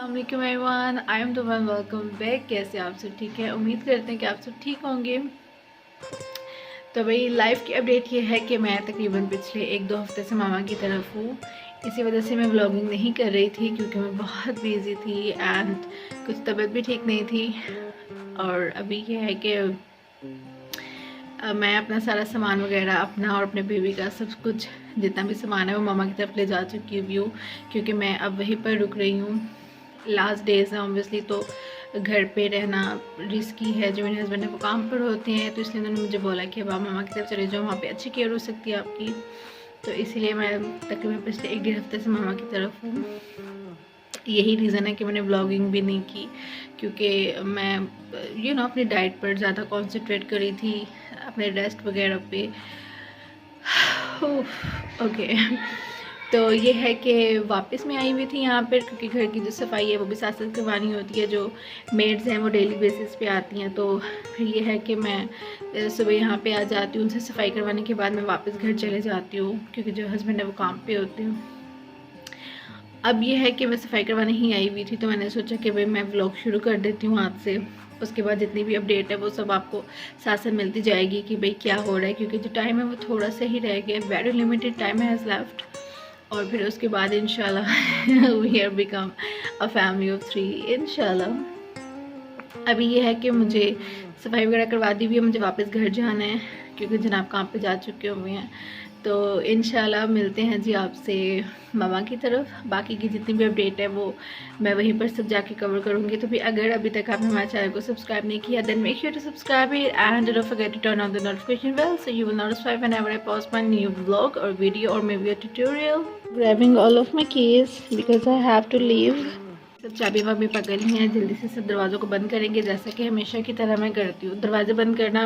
अस्सलामुअलैकुम everyone, I am Duman, welcome back. कैसे आप सब ठीक है? उम्मीद करते हैं कि आप सब ठीक होंगे। तो भाई लाइफ की अपडेट ये है कि मैं तकरीबन पिछले 1-2 हफ्ते से मामा की तरफ हूँ। इसी वजह से मैं व्लॉगिंग नहीं कर रही थी क्योंकि मैं बहुत बिजी थी एंड कुछ तबीयत भी ठीक नहीं थी। और अभी ये है कि मैं अपना सारा सामान वगैरह अपना और अपने बेबी का सब कुछ जितना भी सामान है वो मामा की तरफ ले जा चुकी हूँ क्योंकि मैं अब वहीं पर रुक रही हूँ। लास्ट डेज है ऑब्वियसली, तो घर पे रहना रिस्की है। जो मेरे हस्बैंड है वो काम पर होते हैं, तो इसलिए उन्होंने मुझे बोला कि अब आप मामा की तरफ चले जाओ, वहाँ पे अच्छी केयर हो सकती है आपकी। तो इसीलिए मैं तकरीबन पिछले 1-1.5 हफ्ते से मामा की तरफ हूँ। यही रीज़न है कि मैंने व्लॉगिंग भी नहीं की क्योंकि मैं अपनी डाइट पर ज़्यादा कॉन्सेंट्रेट करी थी, अपने रेस्ट वगैरह पे। ओके तो ये है कि वापस मैं आई हुई थी यहाँ पर क्योंकि घर की जो सफाई है वो भी साथ साथ करवानी होती है। जो मेड्स हैं वो डेली बेसिस पे आती हैं, तो फिर ये है कि मैं सुबह यहाँ पे आ जाती हूँ, उनसे सफाई करवाने के बाद मैं वापस घर चले जाती हूँ क्योंकि जो हस्बैंड है वो काम पे होते हैं। अब ये है कि मैं सफाई करवाने ही आई हुई थी, तो मैंने सोचा कि भाई मैं व्लॉग शुरू कर देती हूँ आज से। उसके बाद जितनी भी अपडेट है वो सब आपको साथ साथ मिलती जाएगी कि भाई क्या हो रहा है, क्योंकि जो टाइम है वो थोड़ा सा ही रह गया, very limited time has left. और फिर उसके बाद इंशाल्लाह we are become a family of 3 इंशाल्लाह। अभी ये है कि मुझे सफाई वगैरह करवा दी हुई है, मुझे वापस घर जाना है क्योंकि जनाब काम पे जा चुके हुए हैं। तो इंशाल्लाह मिलते हैं जी आपसे मामा की तरफ। बाकी की जितनी भी अपडेट है वो मैं वहीं पर सब जाके कवर करूँगी। तो भी अगर अभी तक आपने हमारे चैनल को सब्सक्राइब नहीं किया then make sure to subscribe it and don't forget to turn on the notification bell so you will notify whenever I post my new vlog और वीडियो और maybe a tutorial. Grabbing all of my keys because I have to leave. सब चाबी वाबी पकड़ ली हैं, जल्दी से सब दरवाज़ों को बंद करेंगे जैसा कि हमेशा की तरह मैं करती हूँ। दरवाज़े बंद करना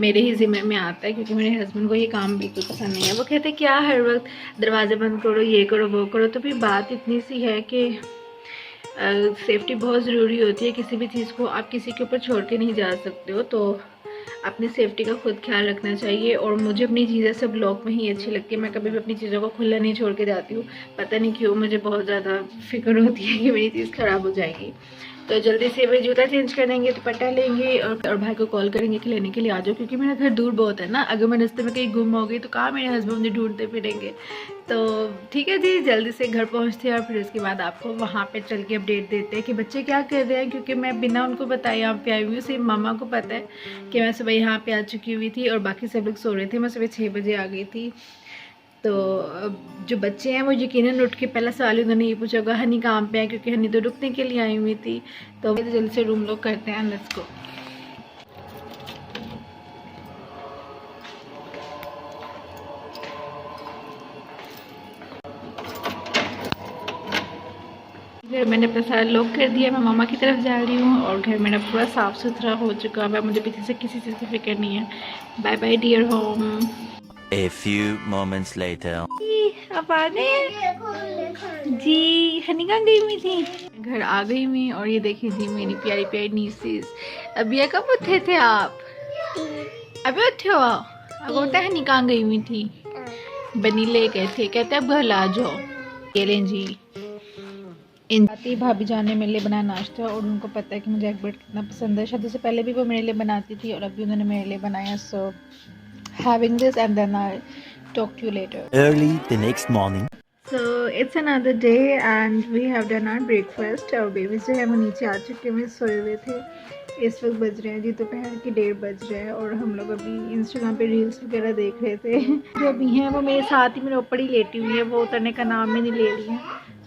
मेरे ही ज़िम्मे में आता है क्योंकि मेरे हस्बैंड को ये काम बिल्कुल पसंद नहीं है। वो कहते हैं क्या हर वक्त दरवाज़े बंद करो, ये करो वो करो। तो फिर बात इतनी सी है कि सेफ्टी बहुत ज़रूरी होती है। किसी भी चीज़ को आप किसी के ऊपर छोड़ के नहीं जा सकते हो, तो अपनी सेफ्टी का खुद ख्याल रखना चाहिए। और मुझे अपनी चीज़ें सब लॉक में ही अच्छी लगती है, मैं कभी भी अपनी चीज़ों को खुला नहीं छोड़ के जाती हूँ। पता नहीं क्यों मुझे बहुत ज़्यादा फिक्र होती है कि मेरी चीज़ ख़राब हो जाएगी। तो जल्दी से भाई जूता चेंज कर देंगे, दुपट्टा लेंगे और भाई को कॉल करेंगे कि लेने के लिए आ जाओ, क्योंकि मेरा घर दूर बहुत है ना। अगर मैं रास्ते में कहीं गुम हो गई तो कहाँ मेरे हस्बैंड मुझे ढूंढते फिरेंगे। तो ठीक है जी, जल्दी से घर पहुँचते हैं और फिर उसके बाद आपको वहाँ पे चल के अपडेट देते हैं कि बच्चे क्या कर रहे हैं, क्योंकि मैं बिना उनको बताए यहाँ पे आई हुई हूँ। सिर्फ मामा को पता है कि मैं सुबह यहाँ पे आ चुकी हुई थी और बाकी सब लोग सो रहे थे। मैं सुबह 6 बजे आ गई थी। तो जो बच्चे हैं वो यकीनन उठ के पहला सवाल उन्होंने ये पूछा होगा हनी कहाँ पे है, क्योंकि हनी तो रुकने के लिए आई हुई थी। तो जल्दी से रूम लॉक करते हैं, लेट्स गो। घर मैंने अपना सारा लॉक कर दिया, मैं मामा की तरफ जा रही हूँ और घर मेरा पूरा साफ़ सुथरा हो चुका है। मुझे पीछे से किसी चीज़ की फिक्र नहीं है। Bye bye dear home. A few moments later. अब आ गए जी। हनी कहाँ गई हुई थी? घर आ गई हुई और ये देखिए जी मेरी प्यारी प्यारी नीसेस। अभी कब उठे थे आप? अभी उठे हो? अब होता है हनी कहाँ गई हुई थी? बनी ले गए थे, कहते अब घर ला जाओ। ये लें जी। भाभी जान ने मेरे लिए बनाया नाश्ता और उनको पता है कि मुझे एग ब्रेड कितना पसंद है। शादी से पहले भी वो मेरे लिए बनाती थी और अभी उन्होंने मेरे लिए बनाया। So having this and then I talk to you later. Early the next morning. So it's another day and we have done our breakfast। और बेबी जो है वो नीचे आ चुके हैं, सोए हुए थे। इस वक्त बज रहे हैं जी दोपहर के 1:30 बज रहे हैं और हम लोग अभी इंस्टाग्राम पे रील्स वगैरह देख रहे थे। जो अभी हैं वो मेरे साथ ही मेरे ऊपर ही लेटी हुई है, वो उतरने का नाम ही नहीं ले रही है।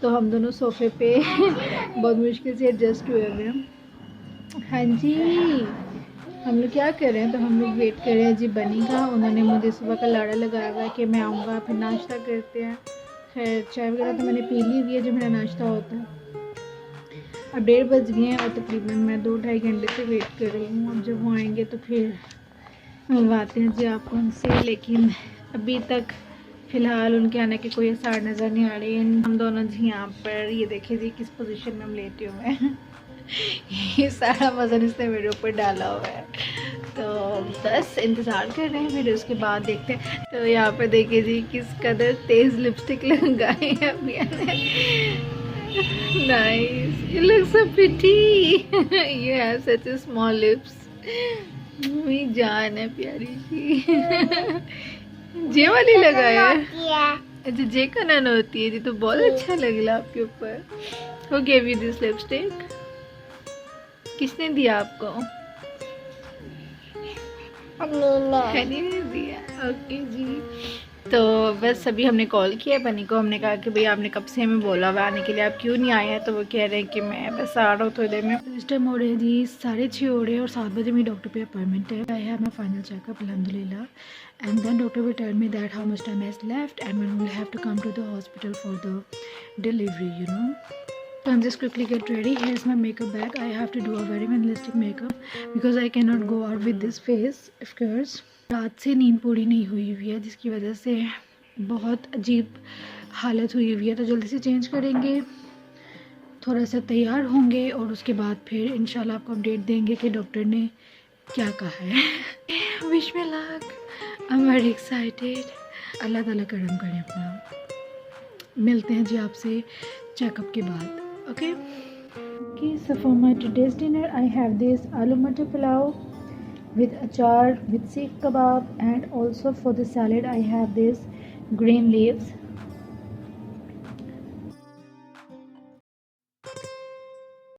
तो हम दोनों सोफे पे बहुत मुश्किल से एडजस्ट हुए हुए हैं। हाँ जी, हम लोग क्या कर रहे हैं? तो हम लोग वेट कर रहे हैं जी बनी का। उन्होंने मुझे सुबह का लाड़ा लगाया हुआ है कि मैं आऊँगा फिर नाश्ता करते हैं। खैर चाय वगैरह तो मैंने पी ली हुई है जो मेरा नाश्ता होता है। अब 1:30 बज गए हैं और तकरीबन मैं 2-2.5 घंटे से वेट कर रही हूँ। अब जब वो आएंगे तो फिर मिलवाते हैं जी आपको उनसे, लेकिन अभी तक फ़िलहाल उनके आने के कोई आसार नज़र नहीं आ रही। हम दोनों जी यहाँ पर ये देखिए जी किस पोजीशन में हम लेटे हुए हैं। ये सारा वज़न इसने मेरे ऊपर डाला हुआ है। तो बस इंतज़ार कर रहे हैं, फिर उसके बाद देखते हैं। तो यहाँ पर देखिए जी किस कदर तेज़ लिपस्टिक लगाई है अभी ने। Nice. You look so pretty. You have such a small lips. मेरी जान है प्यारी सी. जे वाली लगाया है. अच्छा जे कनन होती है. ये तो बहुत अच्छा लगला आपके ऊपर. Who gave you this lipstick? किसने दिया आपको? हनी ने दिया. ओके जी. तो बस अभी हमने कॉल किया बनी को. हमने कहा कि भाई आपने कब से हमें बोला हुआ आने के लिए, आप क्यों नहीं आए हैं? तो वो कह रहे हैं कि मैं बस आ रहा हूँ थोड़ी देर में. इस टाइम हो रहे हैं जी 6:30 हो रहे हैं और 7 बजे मेरी डॉक्टर पे अपॉइंटमेंट है. I have my final checkup अल्हम्दुलिल्लाह. And then doctor will tell me that how much time has left and when we will have to come to the hospital for the delivery, you know. So I'm just quickly get ready. Here's my makeup bag. I have to do a very minimalistic makeup because I cannot go out with this face, of course. रात से नींद पूरी नहीं हुई हुई है जिसकी वजह से बहुत अजीब हालत हुई हुई है. तो जल्दी से चेंज करेंगे, थोड़ा सा तैयार होंगे और उसके बाद फिर इंशाल्लाह आपको अपडेट देंगे कि डॉक्टर ने क्या कहा है. Wish me luck. I am very excited. Allah ताला करम करें अपना. मिलते हैं जी आपसे चेकअप के बाद. Okay. Okay, so for my today's dinner I have this aloo matar pulao with achar with seekh kebab, and also for the salad I have this green leaves